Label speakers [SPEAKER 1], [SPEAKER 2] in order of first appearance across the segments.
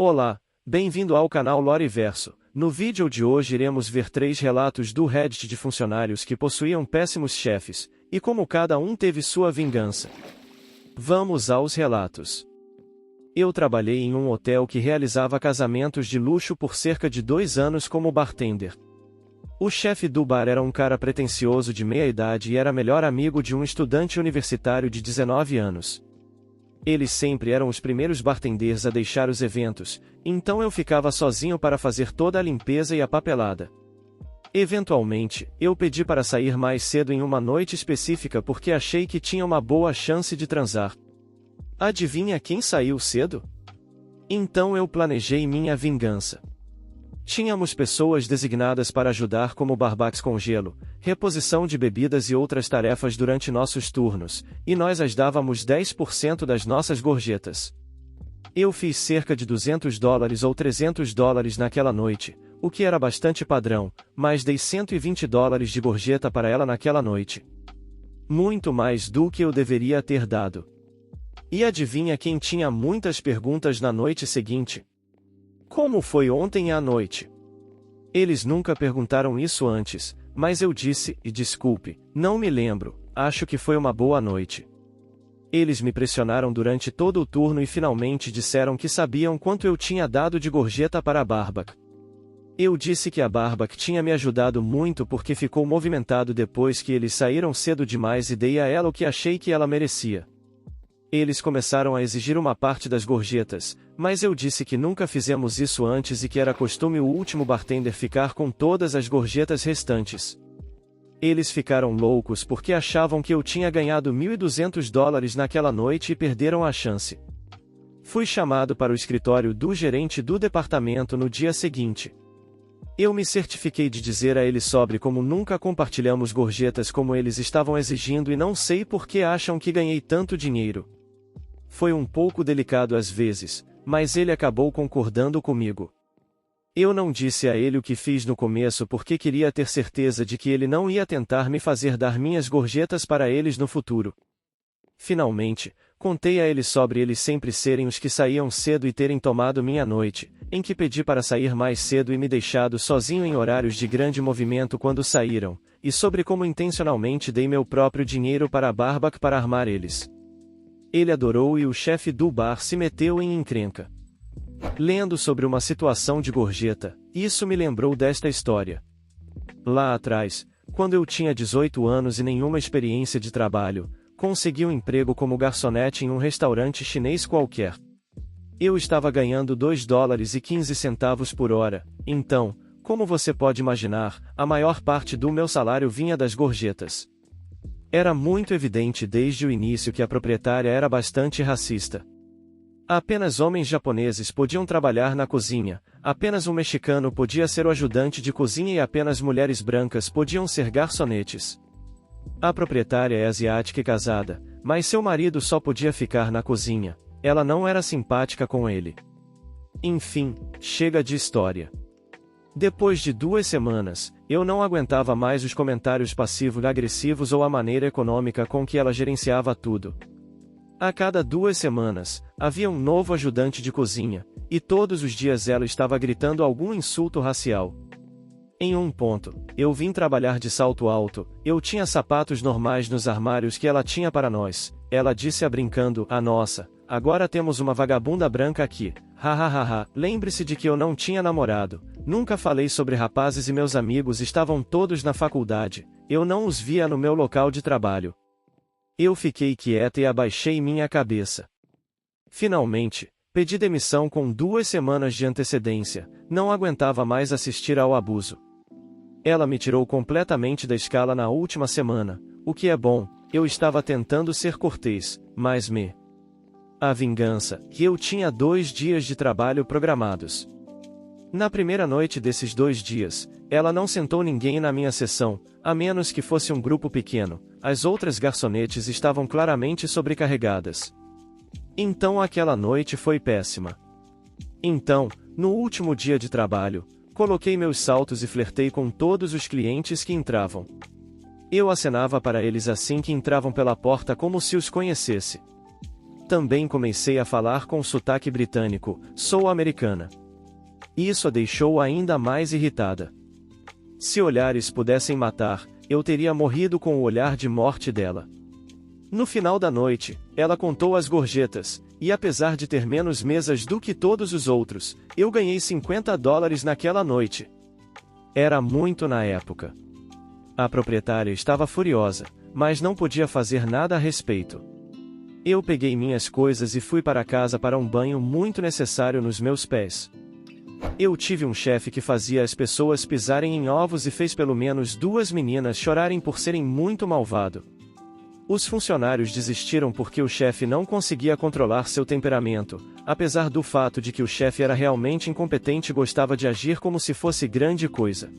[SPEAKER 1] Olá, bem-vindo ao canal Loriverso. No vídeo de hoje iremos ver 3 relatos do Reddit de funcionários que possuíam péssimos chefes, e como cada um teve sua vingança. Vamos aos relatos. Eu trabalhei em um hotel que realizava casamentos de luxo por cerca de 2 anos como bartender. O chefe do bar era um cara pretensioso de meia-idade e era melhor amigo de um estudante universitário de 19 anos. Eles sempre eram os primeiros bartenders a deixar os eventos, então eu ficava sozinho para fazer toda a limpeza e a papelada. Eventualmente, eu pedi para sair mais cedo em uma noite específica porque achei que tinha uma boa chance de transar. Adivinha quem saiu cedo? Então eu planejei minha vingança. Tínhamos pessoas designadas para ajudar como barbaques com gelo, reposição de bebidas e outras tarefas durante nossos turnos, e nós as dávamos 10% das nossas gorjetas. Eu fiz cerca de $200 ou $300 naquela noite, o que era bastante padrão, mas dei $120 de gorjeta para ela naquela noite. Muito mais do que eu deveria ter dado. E adivinha quem tinha muitas perguntas na noite seguinte? Como foi ontem à noite? Eles nunca perguntaram isso antes, mas eu disse, e desculpe, não me lembro, acho que foi uma boa noite. Eles me pressionaram durante todo o turno e finalmente disseram que sabiam quanto eu tinha dado de gorjeta para a Barbac. Eu disse que a Barbac tinha me ajudado muito porque ficou movimentado depois que eles saíram cedo demais e dei a ela o que achei que ela merecia. Eles começaram a exigir uma parte das gorjetas, mas eu disse que nunca fizemos isso antes e que era costume o último bartender ficar com todas as gorjetas restantes. Eles ficaram loucos porque achavam que eu tinha ganhado $1.200 naquela noite e perderam a chance. Fui chamado para o escritório do gerente do departamento no dia seguinte. Eu me certifiquei de dizer a eles sobre como nunca compartilhamos gorjetas como eles estavam exigindo e não sei por que acham que ganhei tanto dinheiro. Foi um pouco delicado às vezes, mas ele acabou concordando comigo. Eu não disse a ele o que fiz no começo porque queria ter certeza de que ele não ia tentar me fazer dar minhas gorjetas para eles no futuro. Finalmente, contei a ele sobre eles sempre serem os que saíam cedo e terem tomado minha noite, em que pedi para sair mais cedo e me deixado sozinho em horários de grande movimento quando saíram, e sobre como intencionalmente dei meu próprio dinheiro para a Barbac para armar eles. Ele adorou e o chefe do bar se meteu em encrenca. Lendo sobre uma situação de gorjeta, isso me lembrou desta história. Lá atrás, quando eu tinha 18 anos e nenhuma experiência de trabalho, consegui um emprego como garçonete em um restaurante chinês qualquer. Eu estava ganhando $2,15 por hora, então, como você pode imaginar, a maior parte do meu salário vinha das gorjetas. Era muito evidente desde o início que a proprietária era bastante racista. Apenas homens japoneses podiam trabalhar na cozinha, apenas um mexicano podia ser o ajudante de cozinha e apenas mulheres brancas podiam ser garçonetes. A proprietária é asiática e casada, mas seu marido só podia ficar na cozinha, ela não era simpática com ele. Enfim, chega de história. Depois de 2 semanas, eu não aguentava mais os comentários passivo-agressivos ou a maneira econômica com que ela gerenciava tudo. A cada 2 semanas, havia um novo ajudante de cozinha, e todos os dias ela estava gritando algum insulto racial. Em um ponto, eu vim trabalhar de salto alto, eu tinha sapatos normais nos armários que ela tinha para nós, ela disse brincando, nossa, agora temos uma vagabunda branca aqui, hahaha, lembre-se de que eu não tinha namorado, nunca falei sobre rapazes e meus amigos estavam todos na faculdade, eu não os via no meu local de trabalho. Eu fiquei quieta e abaixei minha cabeça. Finalmente, pedi demissão com 2 semanas de antecedência, não aguentava mais assistir ao abuso. Ela me tirou completamente da escala na última semana, o que é bom, eu estava tentando ser cortês, mas a vingança, que eu tinha 2 dias de trabalho programados. Na primeira noite desses 2 dias, ela não sentou ninguém na minha sessão, a menos que fosse um grupo pequeno, as outras garçonetes estavam claramente sobrecarregadas. Então aquela noite foi péssima. Então, no último dia de trabalho, coloquei meus saltos e flertei com todos os clientes que entravam. Eu acenava para eles assim que entravam pela porta como se os conhecesse. Também comecei a falar com sotaque britânico, sou americana. Isso a deixou ainda mais irritada. Se olhares pudessem matar, eu teria morrido com o olhar de morte dela. No final da noite, ela contou as gorjetas, e apesar de ter menos mesas do que todos os outros, eu ganhei $50 naquela noite. Era muito na época. A proprietária estava furiosa, mas não podia fazer nada a respeito. Eu peguei minhas coisas e fui para casa para um banho muito necessário nos meus pés. Eu tive um chefe que fazia as pessoas pisarem em ovos e fez pelo menos 2 meninas chorarem por serem muito malvado. Os funcionários desistiram porque o chefe não conseguia controlar seu temperamento, apesar do fato de que o chefe era realmente incompetente e gostava de agir como se fosse grande coisa.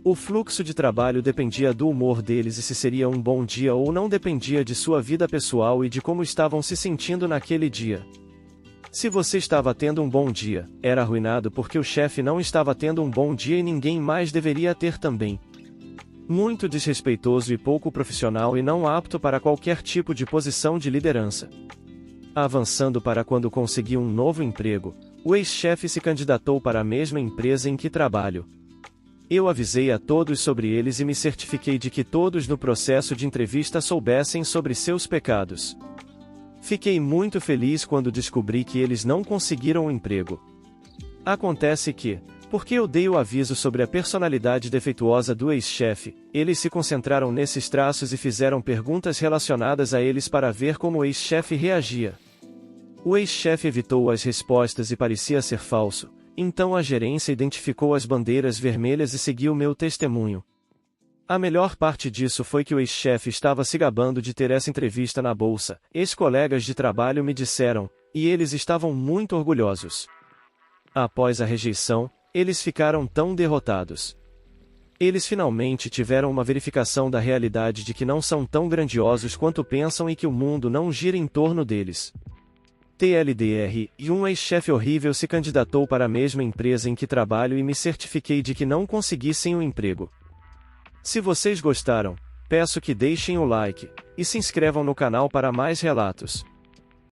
[SPEAKER 1] O fluxo de trabalho dependia do humor deles e se seria um bom dia ou não dependia de sua vida pessoal e de como estavam se sentindo naquele dia. Se você estava tendo um bom dia, era arruinado porque o chefe não estava tendo um bom dia e ninguém mais deveria ter também. Muito desrespeitoso e pouco profissional e não apto para qualquer tipo de posição de liderança. Avançando para quando consegui um novo emprego, o ex-chefe se candidatou para a mesma empresa em que trabalho. Eu avisei a todos sobre eles e me certifiquei de que todos no processo de entrevista soubessem sobre seus pecados. Fiquei muito feliz quando descobri que eles não conseguiram o emprego. Acontece que, porque eu dei o aviso sobre a personalidade defeituosa do ex-chefe, eles se concentraram nesses traços e fizeram perguntas relacionadas a eles para ver como o ex-chefe reagia. O ex-chefe evitou as respostas e parecia ser falso, então a gerência identificou as bandeiras vermelhas e seguiu meu testemunho. A melhor parte disso foi que o ex-chefe estava se gabando de ter essa entrevista na bolsa, ex-colegas de trabalho me disseram, e eles estavam muito orgulhosos. Após a rejeição, eles ficaram tão derrotados. Eles finalmente tiveram uma verificação da realidade de que não são tão grandiosos quanto pensam e que o mundo não gira em torno deles. TLDR, e um ex-chefe horrível se candidatou para a mesma empresa em que trabalho e me certifiquei de que não conseguissem o emprego. Se vocês gostaram, peço que deixem o like, e se inscrevam no canal para mais relatos.